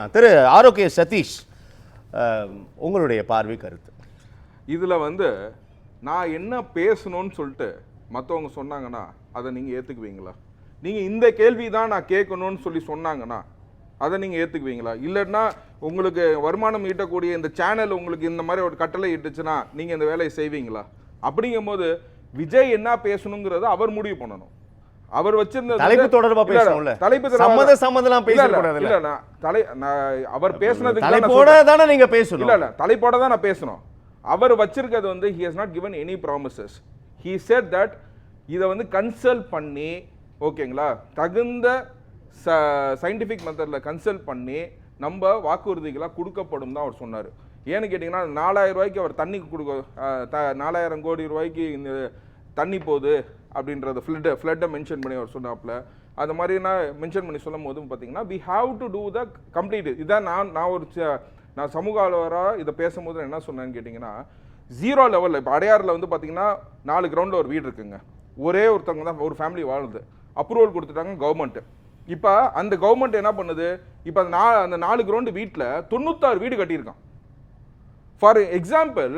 திரு ஆரோக்கிய சதீஷ், உங்களுடைய பார்வை கருத்து இதில் நான் என்ன பேசணும்னு சொல்லிட்டு மற்றவங்க சொன்னாங்கன்னா அதை நீங்கள் ஏற்றுக்குவீங்களா? நீங்கள் இந்த கேள்வி தான் நான் கேட்கணும்னு சொல்லி சொன்னாங்கன்னா அதை நீங்கள் ஏற்றுக்குவீங்களா? இல்லைன்னா உங்களுக்கு வருமானம் ஈட்டக்கூடிய இந்த சேனல் உங்களுக்கு இந்த மாதிரி ஒரு கட்டளை இட்டுச்சுன்னா நீங்கள் இந்த வேலையை செய்வீங்களா? அப்படிங்கும்போது விஜய் என்ன பேசணுங்கிறத அவர் முடிவு பண்ணணும். அவர் வச்சிருந்த தலைப்பு தொடர்பா பேசணும்ல, தலைப்பு சம்பந்தம் பேசக்கூடாது. இல்ல அவர் பேசுனதுக்கு தலைப்போட தானே நீங்க பேசணும். இல்ல தலைப்போட தான் நான் பேசணும். அவர் வச்சிருக்கிறது he has not given any promises. He said that இத கன்சல்ட் பண்ணி, ஓகேங்களா, தகுந்த சயின்டிபிக் மெத்தட்ல கன்சல்ட் பண்ணி நம்ம வாக்குறுதிகளா கொடுக்கப்படும் தான் அவர் சொன்னார். ஏன்னு கேட்டீங்கன்னா 4000 ரூபாய்க்கு அவர் தண்ணி கொடுக்க 4000 கோடி ரூபாய்க்கு இந்த தண்ணி போகுது அப்படின்றத ஃப்ளட்டை மென்ஷன் பண்ணி அவர் சொன்னாப்புல. அது மாதிரி நான் மென்ஷன் பண்ணி சொல்லும் போதும் பார்த்தீங்கன்னா we have to do the complete. இதான் நான் சமூக ஆர்வலராக இதை பேசும்போது என்ன சொன்னேன்னு கேட்டிங்கன்னா, 0 லெவலில் இப்போ அடையாறில் பார்த்தீங்கன்னா 4 கிரவுண்டில் ஒரு வீடு இருக்குங்க. ஒரே ஒருத்தவங்க தான் ஒரு ஃபேமிலி வாழுது. அப்ரூவல் கொடுத்துட்டாங்க கவர்மெண்ட்டு. இப்போ அந்த கவர்மெண்ட் என்ன பண்ணுது, இப்போ அந்த 4 கிரவுண்டு வீட்டில் 96 வீடு கட்டியிருக்கான். ஃபார் எக்ஸாம்பிள்,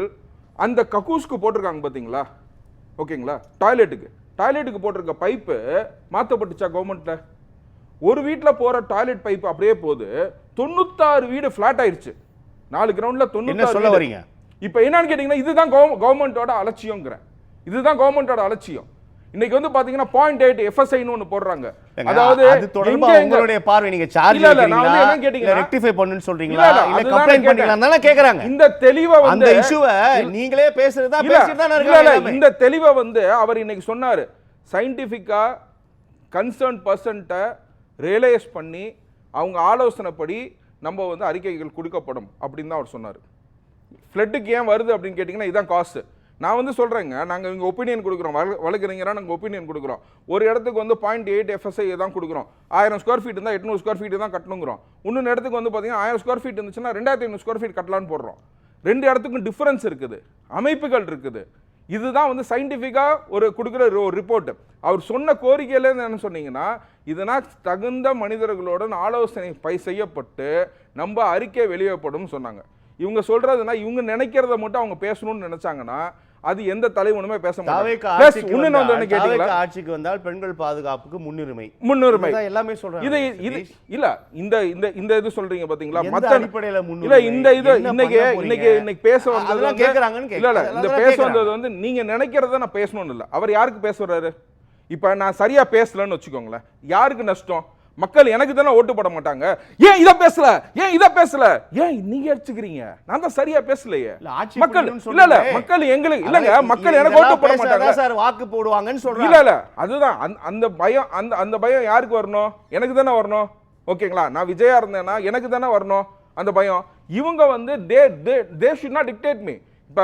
அந்த கக்கூஸ்க்கு போட்டிருக்காங்க பார்த்தீங்களா, ஓகேங்களா, டாய்லெட்டுக்கு போட்டிருக்க பைப்பு மாற்றப்பட்டுச்சா கவர்மெண்ட்ல? ஒரு வீட்டில் போற டாய்லெட் பைப் அப்படியே போகுது. 96 வீடு ஃபிளாட் ஆயிடுச்சு 4 கிரவுண்ட்ல. 96 சொல்ல வரீங்க. இப்போ என்னன்னு கேட்டீங்கன்னா இதுதான் கவர்மெண்டோட அலட்சியம்ங்கிறேன். இதுதான் கவர்மெண்டோட அலட்சியம். இன்னைக்கு பாத்தீங்கன்னா 0.8 FSIன்னு ஒன்னு போடுறாங்க. அதாவது உங்களுடைய பார்வை, நீங்க சார்ஜ் கேட்டீங்க, ரெக்டிஃபை பண்ணுன்னு சொல்றீங்களா இல்ல கம்ப்ளைன்ட் பண்ணீங்களான்னு கேக்குறாங்க. இந்த தெளிவை அந்த இஷ்யூவை நீங்களே பேசுறதா பேசிட்டு தான் இருக்காங்க. இந்த தெளிவை அவர் இன்னைக்கு சொன்னாரு. சயின்டிஃபிக்கா கன்சர்ன் பர்சன்ட்ட ரியலைஸ் பண்ணி அவங்க ஆலோசனைப்படி நம்ம அறிக்கைகள் கொடுக்கப்படும் அப்படின்னு தான் அவர் சொன்னார். ஃப்ளட்டுக்கு ஏன் வருது அப்படின்னு கேட்டிங்கன்னா இதுதான் காசு. நான் சொல்கிறேங்க, நாங்கள் இங்கே ஒப்பீனியன் கொடுக்குறோம், வழக்கறிஞராக நாங்கள் ஒப்பீனியன் கொடுக்குறோம். ஒரு இடத்துக்கு 0.8 FSI தான் கொடுக்குறோம். 1000 ஸ்கொயர் ஃபீட் இருந்தால் 800 ஸ்கொயர் ஃபீட் தான் கட்டணுங்கிறோம். இன்னொரு இடத்துக்கு பார்த்தீங்கன்னா 1000 ஸ்கொயர் ஃபீட் இருந்துச்சுன்னா 2500 ஸ்கொயர் ஃபீட் கட்டலான்னு போடுறோம். 2 இடத்துக்கும் டிஃபரன்ஸ் இருக்குது, அமைப்புகள் இருக்குது. இதுதான் சயின்டிஃபிக்காக ஒரு கொடுக்குற ஒரு ரிப்போர்ட். அவர் சொன்ன கோரிக்கையில என்ன சொன்னீங்கன்னா, இதனால் தகுந்த மனிதர்களுடன் ஆலோசனை செய்யப்பட்டு நம்ம அறிக்கை வெளியிடப்படும் சொன்னாங்க. இவங்க சொல்றதுன்னா இவங்க நினைக்கிறத மட்டும் அவங்க பேசணும்னு நினைச்சாங்கன்னா அது எந்த தலைவனுமே பேச மாட்டாங்க. ஆட்சிக்கு வந்தால் பெண்கள் பாதுகாப்புக்கு முன்னுரிமை எல்லாமே சொல்றாங்க. இது இல்ல இந்த இது சொல்றீங்க பாத்தீங்களா, மத்த அடிப்படையில இல்ல இந்த இது இன்னைக்கு பேச வந்தது கேக்குறாங்கன்னு இல்ல இந்த பேச வந்தது நீங்க நினைக்கிறத நான் பேசணும்னு இல்ல. அவர் யாருக்கு பேச வர்றாரு? இப்ப நான் சரியா பேசலன்னு வச்சுக்கோங்களேன், யாருக்கு நஷ்டம்? மக்கள் எனக்கு தானே ஓட்டு போட மாட்டாங்க. ஏன் இத பேசல, ஏன் நீங்க அடிச்சுக்கிறீங்க? நான் தான் சரியா பேசலையே. மக்கள் இல்ல மக்கள் எங்களுக்கு இல்லங்க, மக்கள் எனக்கு ஓட்டு போட மாட்டாங்க சார், வாக்கு போடுவாங்கன்னு சொல்றாங்க. இல்ல அதுதான் அந்த பயம். அந்த பயம் யாருக்கு வரணும்? எனக்கு தானே வரணும். ஓகேங்களா, நான் விஜயா இருந்தேன்னா எனக்கு தானே வரணும் அந்த பயம். இவங்க they should not dictate me. இப்ப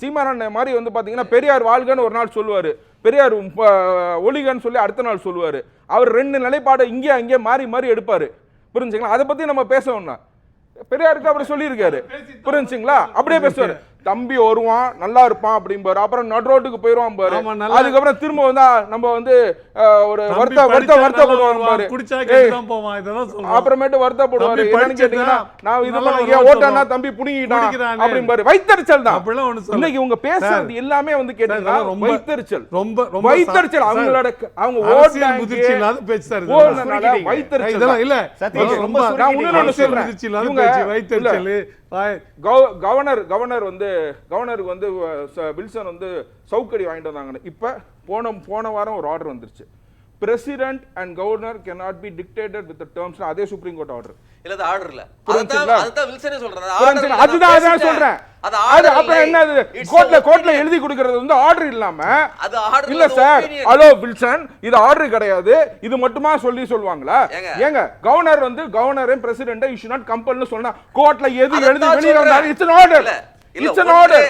சீமானண்ண மாதிரி பாத்தீங்கன்னா பெரியார் வாழ்கன்னு ஒரு நாள் சொல்லுவாரு, பெரியார் ஒளிகன்னு சொல்லி அடுத்த நாள் சொல்லுவாரு. அவர் 2 நிலைப்பாடு இங்கே அங்கே மாறி மாறி எடுப்பாரு. புரிஞ்சுங்களா? அதை பத்தி நம்ம பேசணும்னா பெரியாருக்கு அப்படி சொல்லியிருக்காரு. புரிஞ்சுங்களா? அப்படியே பேசுவாரு. தம்பி வருவான், நல்லா இருப்பான் அப்படிம்பாரு. அப்புறம் நடு ரோட்டுக்கு போயிடுவான் பாரு. அதுக்கப்புறம் திரும்ப நம்ம ஒரு வருத்தப்படுவாரு. அப்புறமேட்டு வருத்தப்படுவாரு. என்னன்னு கேட்டீங்கன்னா, நான் இது ஓட்டானா தம்பி புடிங்கிட்டான் அப்படிம்பாரு. வைத்தறிச்சல் தான் இன்னைக்கு உங்க பேசுறது எல்லாமே கேட்டீங்கன்னா வைத்தறிச்சல். வைத்தறிச்சல் அவங்களோட அவங்க வைத்தறிச்சல் இல்ல. நான் சொல்றேன், கவர்னருக்கு வில்சன் சவுக்கடி வாங்கிட்டு வந்தாங்க. இப்ப போன வாரம் ஒரு ஆர்டர் வந்துருச்சு. President and governor cannot be dictated with the terms. அதே சுப்ரீம் கோர்ட் ஆர்டர் இல்ல, அது ஆர்டர் இல்ல. அதுதான் வில்சனே சொல்றாரு. அதுதான் சொல்றேன். அது அப்புறம் என்ன கோர்ட்ல எழுதி கொடுக்கிறது ஆர்டர் இல்லாம அது ஆர்டர் இல்ல சார். ஹலோ வில்சன், இது ஆர்டர் கிடையாது, இது மட்டுமா சொல்லுவாங்களா? ஏங்க governor president you should not compel னு சொன்னா கோர்ட்ல எது எழுதி வெளிய வந்தாலும் it's an order. It's an order.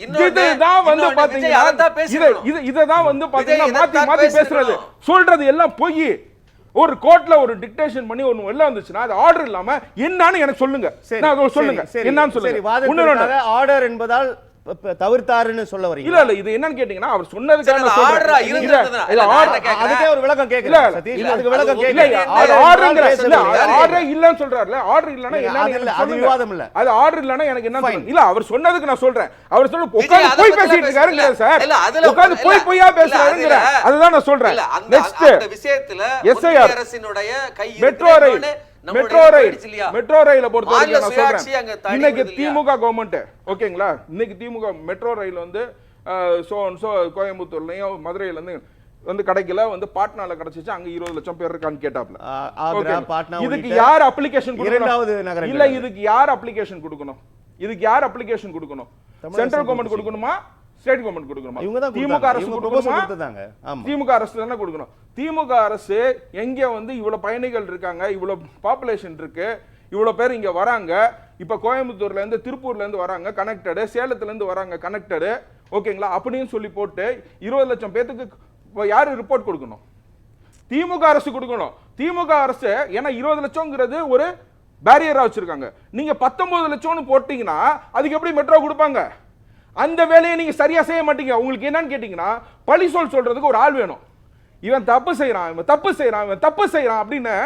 இதுதான் பாத்தீங்கன்னா இதுதான் பாத்தீங்கன்னா மாத்தி பேசுறது சொல்றது எல்லாம் பொய். ஒரு கோர்ட்ல ஒரு டிக்டேஷன் பண்ணி ஒன்னு வெளில வந்துச்சுன்னா அது ஆர்டர் இல்லாம என்னன்னு எனக்கு சொல்லுங்க. நான் சொல்லுங்க என்னன்னு சொல்லுங்க. ஆர்டர் என்பதால் தவிர்த்தாருன்னு சொல்ல வரீங்க? இல்ல இது என்னன்னு கேட்டீங்கன்னா அவர் சொன்னதுக்கான அதுக்கே ஒரு விளக்கம் கேக்குறேன் சதீஷ். அதுக்கு விளக்கம் கேக்குறேன். ஆர்டர் இல்லன்னு சொல்றாருல, ஆர்டர் இல்லனா என்ன? அது விவாதம் இல்ல. அது ஆர்டர் இல்லனா எனக்கு என்ன? இல்ல அவர் சொன்னதுக்கு நான் சொல்றேன். அவர் சொல்ல உட்கார்ந்து போய் பேசிட்டு இருக்காருங்க சார். உட்கார்ந்து போய்யா பேசுறாருங்க. அதுதான் நான் சொல்றேன். நெக்ஸ்ட் அந்த விஷயத்துல அரசினுடைய கை மெட்ரோ ரயில பொறுத்தவரைக்கும் நான் சொல்றேன், இன்னைக்கு திமுக கவர்மெண்ட் ஓகேங்களா, இன்னைக்கு திமுக மெட்ரோ ரயில் வந்து கோயம்புத்தூர்லயும் மதுரையில இருந்து வந்து கிடைக்கல, வந்து பாட்னால கிடைச்சிச்சு, அங்க 20 லட்சம் பேர் இருக்கான்னு கேட்டாப்ல. இதுக்கு யார் அப்ளிகேஷன் கொடுக்கணும்? இல்ல இதுக்கு யார் அப்ளிகேஷன் கொடுக்கணும்? இதுக்கு யார் அப்ளிகேஷன் கொடுக்கணும்? சென்ட்ரல் கவர்மெண்ட் கொடுக்கணுமா, ஸ்டேட் கவர்மெண்ட் கொடுக்கணுமா? திமுக அரசு கொடுக்கணுமா? திமுக அரசு தானே கொடுக்கணும். திமுக அரசு எங்க வந்து இவ்வளவு பயணிகள் இருக்காங்க, இவ்வளவு பாப்புலேஷன் இருக்கு, இவ்வளவு பேர் இங்க வராங்க, இப்ப கோயம்புத்தூர்ல இருந்து திருப்பூர்ல இருந்து வராங்க கனெக்டடு, சேலத்துல இருந்து வராங்க கனெக்டடு, ஓகேங்களா, அப்படின்னு சொல்லி போட்டு 20 லட்சம் பேருக்கு யாரு ரிப்போர்ட் கொடுக்கணும்? திமுக அரசு கொடுக்கணும். திமுக அரசு ஏன்னா 20 லட்சம்ங்கிறது ஒரு பேரியரா வச்சிருக்காங்க. நீங்க 19 லட்சம்னு போட்டீங்கன்னா அதுக்கு எப்படி மெட்ரோ கொடுப்பாங்க? அந்த வேலையை நீங்க சரியா செய்ய மாட்டீங்க. உங்களுக்கு என்னன்னு கேட்டீங்கன்னா பழி சொல்றதுக்கு ஒரு ஆள் வேணும். இவன் தப்பு செய்யறான், இவன் தப்பு செய்யறான், இவன் தப்பு செய்யறான் அப்படின்னு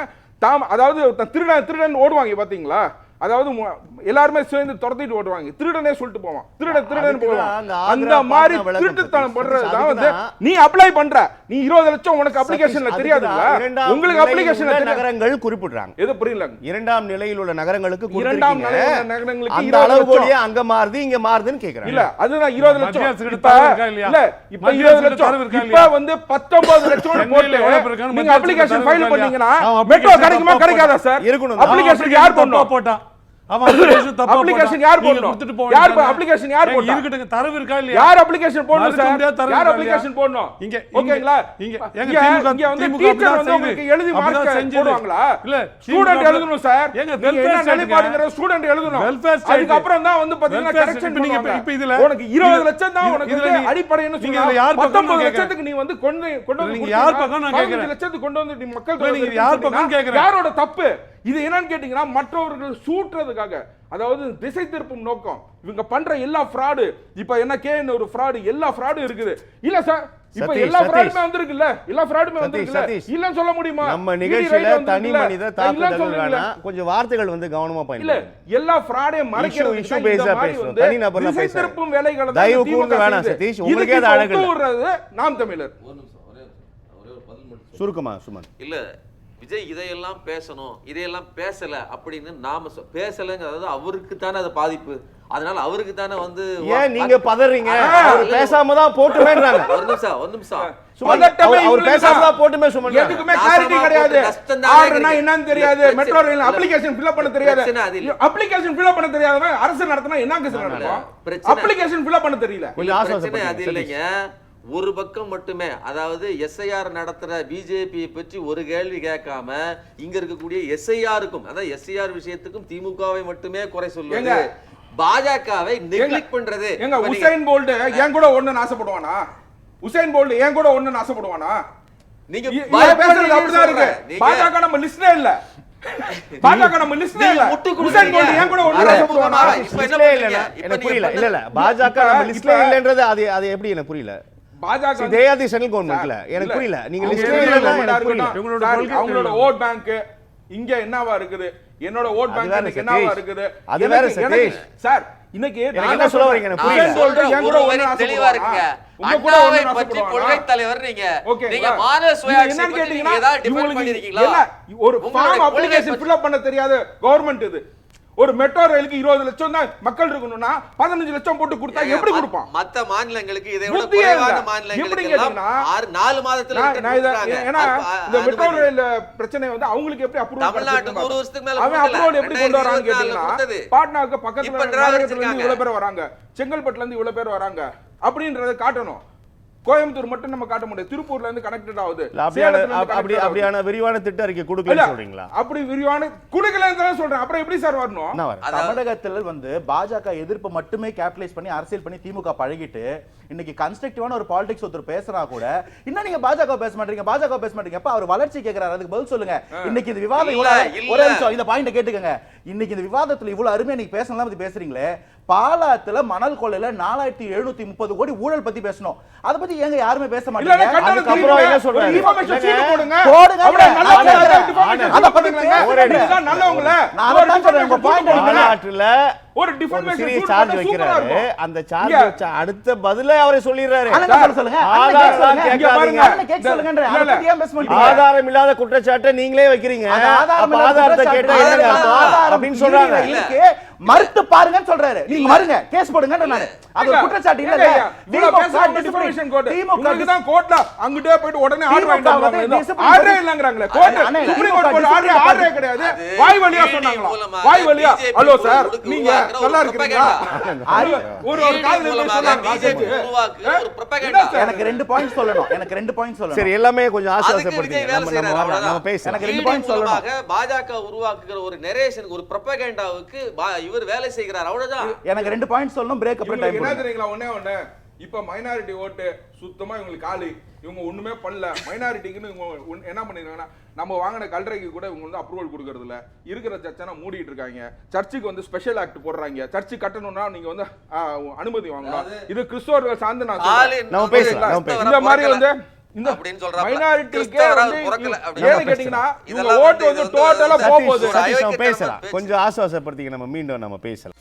அதாவது திருடன் ஓடுவாங்க பாத்தீங்களா, அதாவது எல்லாருமே சேர்ந்து துரத்திட்டு ஓடுவாங்க, திருடனே சொல்லிட்டு போவான், திருடன் போவான். அந்த மாதிரி திருட்டுத்தனம் பண்றதுதான் வந்து நீ அப்ளை பண்ற. நீ 20 லட்சம் உனக்கு அப்ளிகேஷன்ல தெரியாதுங்களா? உங்களுக்கு அப்ளிகேஷன்ல நகரங்கள் குறிப்பிடுறாங்க. எது புரியல? இரண்டாம் நிலையில் உள்ள நகரங்களுக்கு, இரண்டாம் நிலையில் நகரங்களுக்கு அந்த அளவுகோலியே அங்க மாறுது இங்க மாறுதுன்னு கேக்குறாங்க. இல்ல அதுதான் 20 லட்சம். இல்ல இப்ப 20 லட்சம் இப்ப வந்து 19 லட்சம் போட்டு நீங்க அப்ளிகேஷன் ஃபைல் பண்ணீங்கன்னா மெட்ரோ கிடைக்குமா கிடைக்காதா சார்? இருக்கணும். அப்ளிகேஷன் யார் போட்டா? அப்ளிகேஷன் யார் போடணும்? யார் அப்ளிகேஷன் யார் போடணும்? இருக்கட்டுங்க, தரவு இருக்கா இல்லையா? யார் அப்ளிகேஷன் போடணும் சார்? யார் அப்ளிகேஷன் போடணும்? இங்க ஓகேங்களா? இங்க இங்க வந்து டீச்சர் வந்து உங்களுக்கு எழுதி மார்க் போடுவாங்களா? இல்ல ஸ்டூடண்ட் எழுதணும் சார். எங்க வெல்ஃபேர் நிலைப்பாடுங்கற ஸ்டூடண்ட் எழுதணும். அதுக்கு அப்புறம் தான் வந்து பாத்தீங்கன்னா கரெக்ஷன் பண்ணுவாங்க. இப்ப இதுல உனக்கு 20 லட்சம் தான் உனக்கு அடிப்படைன்னு சொல்லுங்க. 19 லட்சத்துக்கு நீ வந்து கொண்டு வந்து யார் பக்கம் நான் கேக்குறேன்? 15 லட்சத்துக்கு கொண்டு வந்து நீ மக்கள் நீங்க யார் பக்கம் கேக்குறேன்? யாரோட தப்பு இது? என்னன்னு கேட்டீங்கன்னா மற்றவர்கள் சூற்றதுக்காக, அதாவது திசை திருப்பும் நோக்கம். இவங்க பண்ற எல்லா ஃப்ராடு, இப்ப என்ன கேன் ஒரு ஃப்ராடு, எல்லா ஃப்ராடும் இருக்குது. இல்ல சார் இப்ப எல்லா ஃப்ராடுமே வந்திருக்குல்ல, எல்லா ஃப்ராடுமே வந்திருக்குல்ல, இல்லன்னு சொல்ல முடியுமா? நம்ம நிகழ்ச்சியில தனி மனித தாக்குதல் வேணா கொஞ்சம் வார்த்தைகள் வந்து கவனமா பயன்படுத்துங்க. இல்ல எல்லா ஃப்ராடையும் மறைக்கிறது இஷ்யூ பேஸா பேசுறோம், தனி நபர்ல திசை திருப்பும் வேலைகளை தயவு கூர்ந்து வேணாம் சதீஷ், உங்களுக்கே அது அழகு இல்ல. நாம் தமிழர் சுருக்கமா சுமன் இல்ல விஜய் இதையெல்லாம் பேசணும், இதையெல்லாம் பேசல அப்படின்னு நாம பேசலங்கிறது அவருக்கு தானே அது பாதிப்பு. அதனால அவருக்கு தானே வந்து ஏன் நீங்க பதறீங்க? அவர் பேசாம தான் போட்டுமேன்றாங்க. ஒரு நிமிஷம் அவர் பேசாம தான் போட்டுமே சுமன். எதுக்குமே கிளாரிட்டி கிடையாது. ஆர்டர்னா என்னன்னு தெரியாது, மெட்ரோ ரயில் அப்ளிகேஷன் ஃபில் பண்ண தெரியாது. அப்ளிகேஷன் ஃபில் பண்ண தெரியாதவன் அரசு நடத்தினா என்ன கேஸ் நடக்கும்? அப்ளிகேஷன் ஃபில் பண்ண தெரியல. கொஞ்சம் ஆஸ்வாசம் அது இல்லைங்க. ஒரு பக்கம் மட்டுமே, அதாவது எஸ்ஐஆர் நடத்துற பிஜேபி பற்றி ஒரு கேள்வி கேட்காம இங்க இருக்கக்கூடிய எஸ்ஐஆருக்கும், அதாவது எஸ்ஐஆர் விஷயத்துக்கும் திமுகவை மட்டுமே குறை சொல்லுங்க, பாஜகவை நெக்லெக்ட் பண்றது. எங்க உசைன் போல்ட் ஏன் கூட ஒண்ணு ஆசைப்படுவானா? உசைன் போல்ட் ஏன் கூட ஒண்ணு ஆசைப்படுவானா? நீங்க பேசுறது அப்படிதான் இருக்கு. பாஜக நம்ம லிஸ்ட்ல இல்ல, பாஜக நம்ம லிஸ்ட்ல இல்ல. உசைன் போல்ட் ஏன் கூட ஒண்ணு ஆசைப்படுவானா? லிஸ்ட்ல இல்ல. எனக்கு புரியல. இல்ல பாஜக நம்ம லிஸ்ட்ல இல்லன்றது அது எப்படி எனக்கு புரியல. பாஜக தேயாதி சென்ட்ரல் கவர்மெண்ட்ல எனக்கு புரியல. நீங்க லிஸ்ட்ல இல்லன்னா எனக்கு புரியல. அவங்களோட ஓட் பேங்க் இங்க என்னவா இருக்குது, என்னோட ஓட் பேங்க் எனக்கு என்னவா இருக்குது, அது வேற சதீஷ் சார். இன்னைக்கு நான் என்ன சொல்ல வரீங்க எனக்கு புரியல. சொல்றேன் ஏன் கூட ஒண்ணு தெளிவா இருக்குங்க. உங்க கூட ஒண்ணு பத்தி கொள்கை தலைவர் நீங்க நீங்க மாநில சுயாட்சி பத்தி நீங்க ஏதாவது டிஃபைன் பண்ணிருக்கீங்களா? ஒரு ஃபார்ம் அப்ளிகேஷன் ஃபில் பண்ண தெரியாத கவர்மெண்ட் இது. ஒரு மெட்ரோ ரயிலுக்கு 20 லட்சம் தான் மக்கள் இருக்கணும்னா 15 லட்சம் போட்டு கொடுத்தா எப்படி கொடுப்பான்? மத்த மாநிலங்களுக்கு இதை விட குறைவான மாநிலங்களுக்கு எல்லாம் 4 மாதத்துல ஏன்னா இந்த மெட்ரோ ரயில் பிரச்சனை வந்து அவங்களுக்கு எப்படி அப்ரூவ் தமிழ்நாட்டுக்கு ஒரு வருஷத்துக்கு மேல அவன் அப்ரூவல் எப்படி கொண்டு வராங்க கேட்டீங்கன்னா, பாட்னாக்கு பக்கத்துல இவ்வளவு பேர் வராங்க, செங்கல்பட்டுல இருந்து இவ்வளவு பேர் வராங்க அப்படின்றத காட்டணும். கோயம்புத்தூர் மட்டும் நம்ம காட்ட முடியாது, திருப்பூர்ல இருந்து கனெக்டட் ஆகுது. அப்படியான விரிவான திட்ட அறிக்கை கொடுக்கல சொல்றீங்களா? அப்படி விரிவான கொடுக்கலன்னு சொல்றேன். அப்புறம் எப்படி சார் வரணும்? தமிழகத்தில் வந்து பாஜக எதிர்ப்பு மட்டுமே கேபிடலைஸ் பண்ணி அரசியல் பண்ணி திமுக பழகிட்டு இன்னைக்கு கன்ஸ்ட்ரக்டிவான ஒரு பாலிடிக்ஸ் ஒருத்தர் பேசுறா கூட இன்னும் நீங்க பாஜக பேச மாட்டீங்க, பாஜக பேச மாட்டீங்க. அப்ப அவர் வளர்ச்சி கேக்குறாரு, அதுக்கு பதில் சொல்லுங்க. இன்னைக்கு இந்த விவாதம் ஒரே நிமிஷம் இந்த பாயிண்ட் கேட்டுக்கங்க. இன்னைக்கு இந்த விவாதத்துல இவ்வளவு அருமையா நீங்க பேசலாம் பேசுறீங்களே, பாலாத்துல மணல் கொள்ளையில 4730 கோடி ஊழல் பத்தி பேசணும். அத பத்தி ஏங்க யாருமே பேச இல்ல, மாட்டீங்க? கண்டனம் அதுக்கப்புறம் என்ன சொல்றாரு? information sheet போடுங்க. போடுங்க. அவரை நல்லவங்க, ஆனா, information அத sheet பத்தி போடுங்க. பேசுறேன். இதுதான் நல்லவங்கள. நான் அதான் சொல்றேன், உங்க point எடுங்க. மாநாட்டுல ஒரு ஒரு டிஃபர்மேஷன் சிறிய சூட் சார்ஜ் பண்ணா சூப்பரா வைக்கிறாரு. இருக்கும். அந்த சார்ஜ் இங்க. வச்ச அடுத்த பதிலே அவரே சொல்லிடுறாரு. அண்ணன் சொல்ல சொல்லுங்க. அண்ணன் ஆதாரம் கேட்க சொல்லுங்க. கேட்காதீங்க. இங்க பாருங்க. அண்ணன் கேட்க சொல்லுங்கன்ற. அத பத்தி ஏன் பேச மாட்டீங்க? ஆதாரம் இல்லாத குற்றச்சாட்டை நீங்களே வைக்கிறீங்க. அது ஆதாரம் அப்ப இல்லாத ஆதாரத்தை குற்றச்சாட்டு. கேட்டா என்னங்க அர்த்தம் ஆதாரம் அப்படின்னு சொல்றாங்க. இருக்கு. மறுத்து பாருங்கன்னு சொல்றாரு. நீங்க மறுங்க. கேஸ் போடுங்கன்ற நானு. அது ஒரு குற்றச்சாட்டு இல்ல. உங்களுக்கு தான் கோர்ட்ல அங்கட்டே போயிட்டு உடனே ஆர்டர் வாங்கிட்டு வந்தாங்க. ஆர்டரே இல்லங்கறாங்களே. கோர்ட் சுப்ரீம் கோர்ட் போட ஆர்டரே கிடையாது. வாய் வழியா சொன்னாங்களா? வாய் வழியா. ஹலோ சார், நீங்க நல்லா இருக்கீங்களா? ஒரு கால்ல போய் சொன்னாங்க. எனக்கு 2 பாயிண்ட் சொல்லணும். எனக்கு 2 பாயிண்ட் சொல்லணும். சரி, எல்லாமே கொஞ்சம் அதுக்கு ஆசுவாசப்படுத்தீங்க. விஜய் வேலை செய்யறாரு, நம்ம அவ்வளவுதான். பேசலாம். எனக்கு 2 ED பாயிண்ட் சொல்லணும். மூலமாக பாஜக உருவாக்குகிற ஒரு நரேஷனுக்கு, ஒரு ப்ரொபகண்டாவுக்கு இவர் வேலை செய்கிறார், அவ்வளவுதான். எனக்கு 2 பாயிண்ட் சொல்லணும். பிரேக் அப்புறம் டைம் என்ன தெரியுங்களா? ஒண்ணே இப்ப மைனாரிட்டி ஓட்டு சுத்தமா இவங்களுக்கு காலி. இவங்க ஒண்ணுமே பண்ணல. மைனாரிட்டிக்குன்னு இவங்க என்ன பண்ணிருக்காங்கன்னா, நம்ம வாங்கின கல்றைக்கு கூட இவங்க வந்து அப்ரூவல் கொடுக்கறது இல்ல. இருக்கிற சர்ச்சை மூடிட்டு இருக்காங்க. சர்ச்சுக்கு வந்து ஸ்பெஷல் ஆக்ட் போடுறாங்க. சர்ச்சு கட்டணும்னா நீங்க வந்து அனுமதி வாங்கணும். இது கிறிஸ்தவர்கள் சார்ந்து நான் சொல்றேன். நம்ம பேசலாம். இந்த மாதிரி வந்து இந்த அப்படின்னு சொல்றாங்க. மைனாரிட்டிக்கே வந்து பிறக்கல ஏன்னு கேட்டீங்கன்னா இவங்க இதெல்லாம் ஓட்டு வந்து டோட்டலா போக போகுது. சதீஷ், நம்ம பேசலாம். கொஞ்சம் ஆசுவாசப்படுத்திக்க. நம்ம மீண்டும் நம்ம பேசலாம்.